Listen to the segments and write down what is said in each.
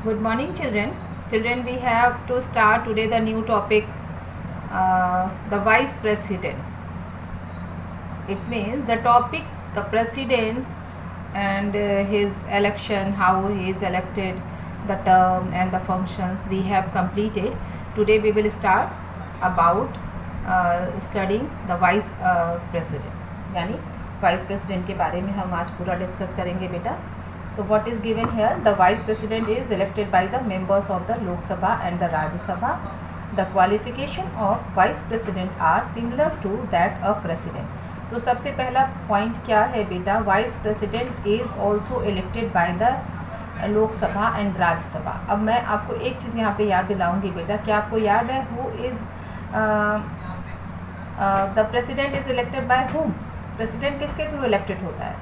Good morning, children. Children, we have to start today the new topic, the vice president. It means the topic, the president and his election, how he is elected, the term and the functions we have completed. Today we will start about studying the vice president. यानी vice president के बारे में हम आज पूरा discuss करेंगे बेटा. So what is given here? The vice president is elected by the members of the Lok Sabha and the Rajya Sabha. The qualification of vice president are similar to that of president. तो सबसे पहला point क्या है बेटा? Vice president is also elected by the Lok Sabha and Rajya Sabha. अब मैं आपको एक चीज़ यहाँ पे याद दिलाऊंगी बेटा. क्या आपको याद है who is the president is elected by whom? President किसके थ्रू इलेक्टेड होता है?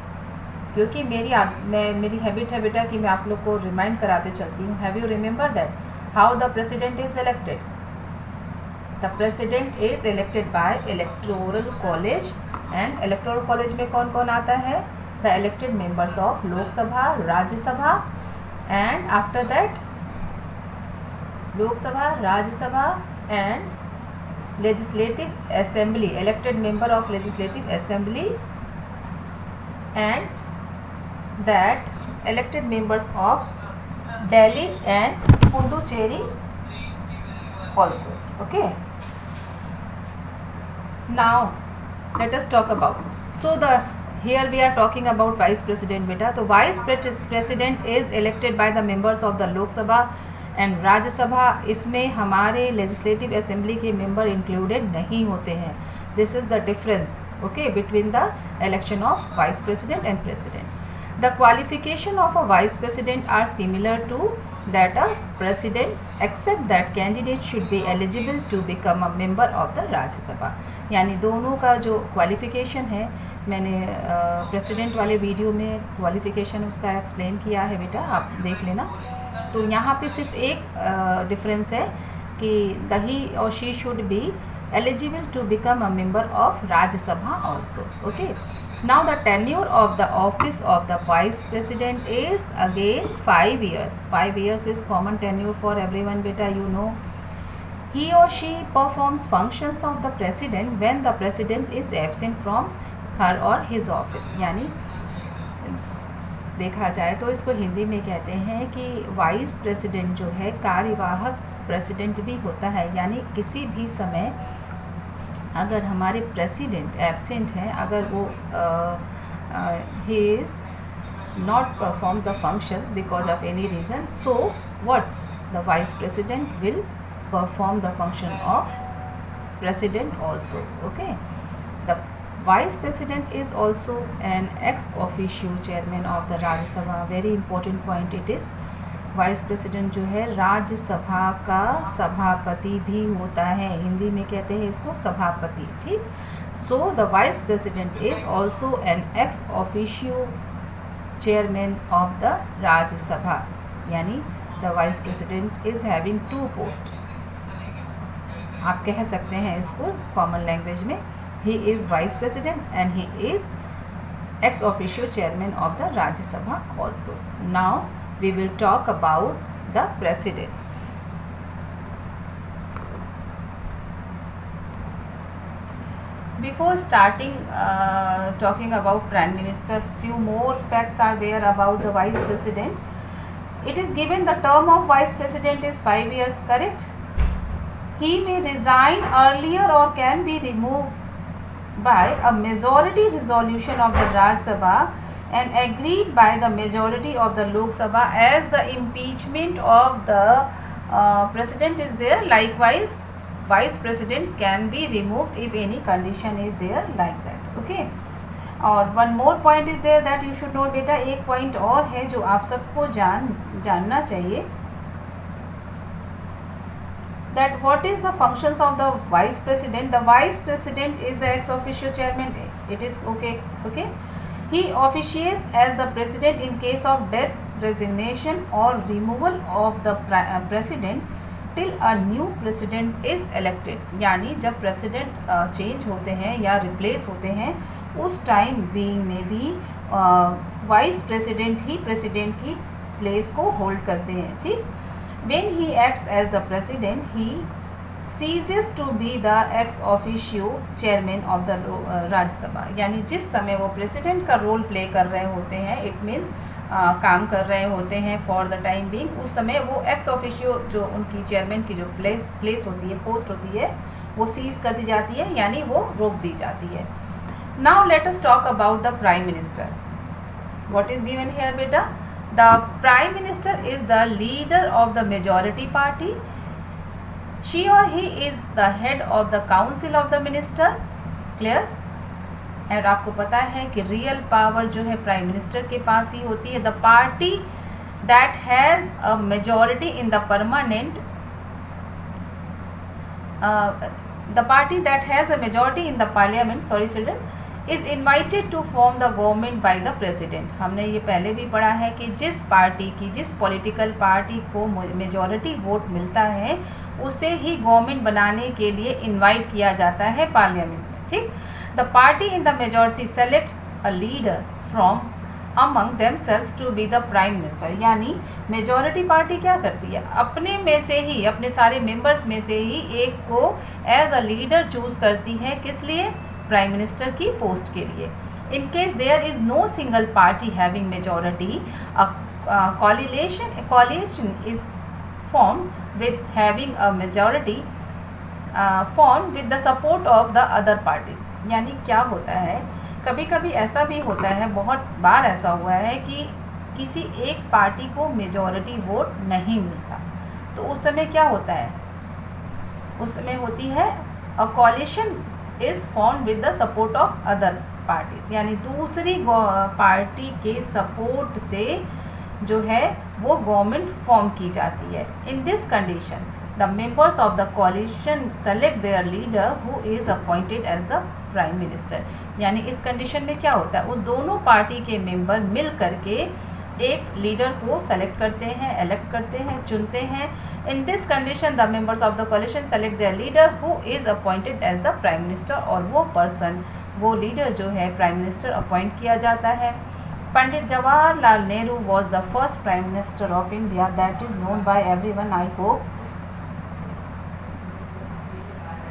क्योंकि मेरी हैबिट है बेटा कि मैं आप लोग को रिमाइंड कराते चलती हूँ. Have you remember that how the president is elected? The president is elected by electoral college. And electoral college में कौन कौन आता है? The elected members of Lok Sabha, Rajya Sabha and after that Lok Sabha, Rajya Sabha and legislative assembly, elected member of legislative assembly and that elected members of Delhi and Puducherry also. Okay. Now let us talk about. So here we are talking about vice president beta. So vice president is elected by the members of the Lok Sabha and Rajya Sabha. इसमें हमारे legislative assembly के member included नहीं होते हैं. This is the difference, okay, between the election of vice president and president. The qualification of a vice president are similar to that of president except that candidate should be eligible to become a member of the Rajya Sabha. यानी दोनों का जो qualification है, मैंने president वाले video में qualification उसका explain किया है बेटा, आप देख लेना. तो यहाँ पे सिर्फ एक डिफरेंस है कि he or she should be eligible to become a member of Rajya Sabha also. Okay. Now the tenure of the office of the vice president is again 5 years. 5 years is common tenure for everyone beta, you know. He or she performs functions of the president when the president is absent from her or his office. यानी देखा जाए तो इसको हिंदी में कहते हैं कि vice president जो है कार्यवाहक प्रेसिडेंट भी होता है. यानी किसी भी समय अगर हमारे प्रेसिडेंट एब्सेंट हैं, अगर वो he is not perform the functions because of any reason, so what the vice president will perform the function of president also. Okay. The vice president is also an ex officio chairman of the Rajya Sabha. Very important point it is. Vice president जो है राज्यसभा का सभापति भी होता है. हिंदी में कहते हैं इसको सभापति. ठीक. So the vice president is also an ex officio chairman of the Rajya Sabha. यानी the vice president is having 2 post. आप कह सकते हैं इसको कॉमन लैंग्वेज में, he is vice president and he is ex officio chairman of the Rajya Sabha also. Now we will talk about the president. Before starting talking about prime ministers, few more facts are there about the vice president. It is given the term of vice president is 5 years, correct? He may resign earlier or can be removed by a majority resolution of the Rajya Sabha and agreed by the majority of the Lok Sabha. As the impeachment of the president is there, likewise vice president can be removed if any condition is there like that. Okay. और one more point is there that you should know बेटा. एक point और है जो आप सबको जानना चाहिए, that what is the functions of the vice president. The vice president is the ex officio chairman. It is okay. Okay. He officiates as the president in case of death, resignation or removal of the president till a new president is elected. यानी जब president change होते हैं या replace होते हैं, उस time being में भी वाइस प्रेसिडेंट ही प्रेसिडेंट की प्लेस को होल्ड करते हैं, ठीक। When he acts as the president, he ceases to be the ex officio chairman of the राज्य सभा। यानी जिस समय वो प्रेसिडेंट का रोल प्ले कर रहे होते हैं, इट मीन्स काम कर रहे होते हैं फॉर द टाइम बीइंग, उस समय वो एक्स ऑफिशियो जो उनकी चेयरमैन की जो प्लेस होती है, पोस्ट होती है, वो सीज कर दी जाती है, यानी वो रोक दी जाती है। Now let us talk about the prime minister. What is given here बेटा? The prime minister is the leader of the majority party. She और he is the head of the council of the minister. Clear? And आपको पता है कि real power जो है prime minister के पास ही होती है। The party that has a majority in the permanent the party that has a majority in the parliament, sorry children, is invited to form the government by the president। हमने ये पहले भी पढ़ा है कि जिस पार्टी की, जिस पॉलिटिकल पार्टी को मेजॉरिटी वोट मिलता है, उसे ही गवर्नमेंट बनाने के लिए इनवाइट किया जाता है पार्लियामेंट में, ठीक। The party in the majority selects a leader from among themselves to be the prime minister. यानी मेजॉरिटी पार्टी क्या करती है, अपने में से ही, अपने सारे मेंबर्स में से ही एक को एज अ लीडर चूज करती है। किस लिए? प्राइम मिनिस्टर की पोस्ट के लिए। In case there is no single party having majority, coalition is formed with having a majority formed with the support of the other parties। यानी क्या होता है, कभी कभी ऐसा भी होता है, बहुत बार ऐसा हुआ है कि किसी एक पार्टी को मेजॉरिटी वोट नहीं मिलता, तो उस समय क्या होता है, उस समय होती है a coalition is form with the support of other parties. यानी दूसरी पार्टी के सपोर्ट से जो है वो गवर्नमेंट फॉर्म की जाती है। In this condition the members of the coalition select their leader who is appointed as the prime minister. यानी इस कंडीशन में क्या होता है, वो दोनों पार्टी के मेंबर मिल करके एक लीडर को सेलेक्ट करते हैं, इलेक्ट करते हैं, चुनते हैं। In this condition the members of the coalition select their leader who is appointed as the prime minister. और वो पर्सन, वो लीडर जो है प्राइम मिनिस्टर अपॉइंट किया जाता है। Pandit Jawaharlal Nehru was the first prime minister of India, that is known by everyone, I hope.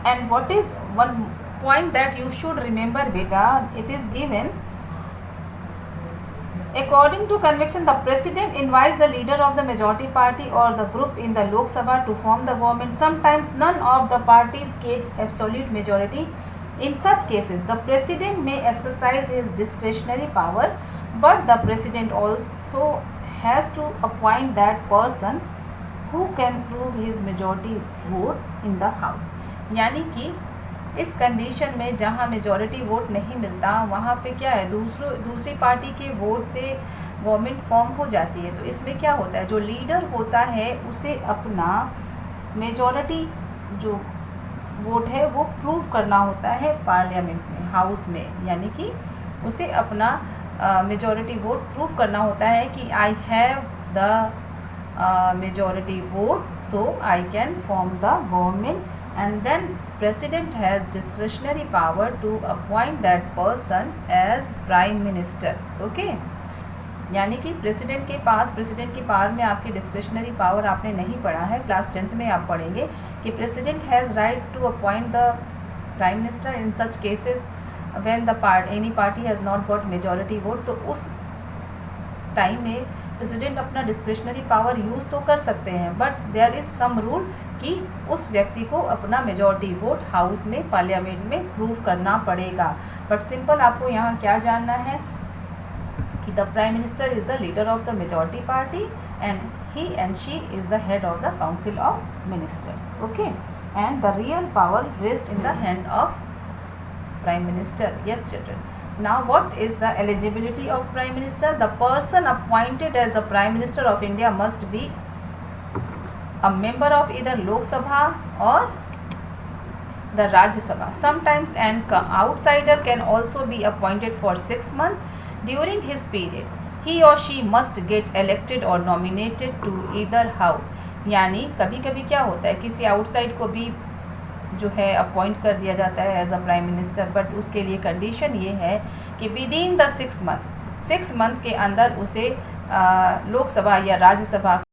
And what is one point that you should remember beta, it is given according to convention the president invites the leader of the majority party or the group in the Lok Sabha to form the government. Sometimes none of the parties get absolute majority. In such cases the president may exercise his discretionary power, but the president also has to appoint that person who can prove his majority vote in the house। यानी कि इस condition में जहाँ majority vote नहीं मिलता, वहाँ पे क्या है, दूसरी पार्टी के वोट से गवर्नमेंट फॉर्म हो जाती है। तो इसमें क्या होता है, जो लीडर होता है उसे अपना मेजॉरिटी जो वोट है वो प्रूव करना होता है पार्लियामेंट में, हाउस में। यानी कि उसे अपना मेजॉरिटी वोट प्रूव करना होता है कि I have the majority vote, so I can form the government. And then president has discretionary power to appoint that person as prime minister। okay? यानी कि प्रेसिडेंट के पावर में आपकी डिस्क्रिशनरी पावर आपने नहीं पढ़ा है, क्लास 10th में आप पढ़ेंगे कि president has right to appoint the prime minister in such cases when the any party has not got majority vote. तो उस टाइम में प्रेसिडेंट अपना डिस्क्रिशनरी पावर यूज़ तो कर सकते हैं, but there is some rule कि उस व्यक्ति को अपना मेजॉरिटी वोट हाउस में, पार्लियामेंट में प्रूव करना पड़ेगा। बट सिंपल आपको यहाँ क्या जानना है कि the prime minister is the leader of the majority party and he and she is the head of the council of ministers. Okay, and the real power rest in the hand of prime minister. Yes children, now what is the eligibility of prime minister? The person appointed as the prime minister of India must be a member of either Lok Sabha or the Rajya Sabha. Sometimes an outsider can also be appointed for 6 months. During his period he or she must get elected or nominated to either house। यानी कभी कभी क्या होता है, किसी outside को भी जो है अपॉइंट कर दिया जाता है as a prime minister, but उसके लिए कंडीशन ये है कि विद इन द 6 मंथ के अंदर उसे लोकसभा या राज्यसभा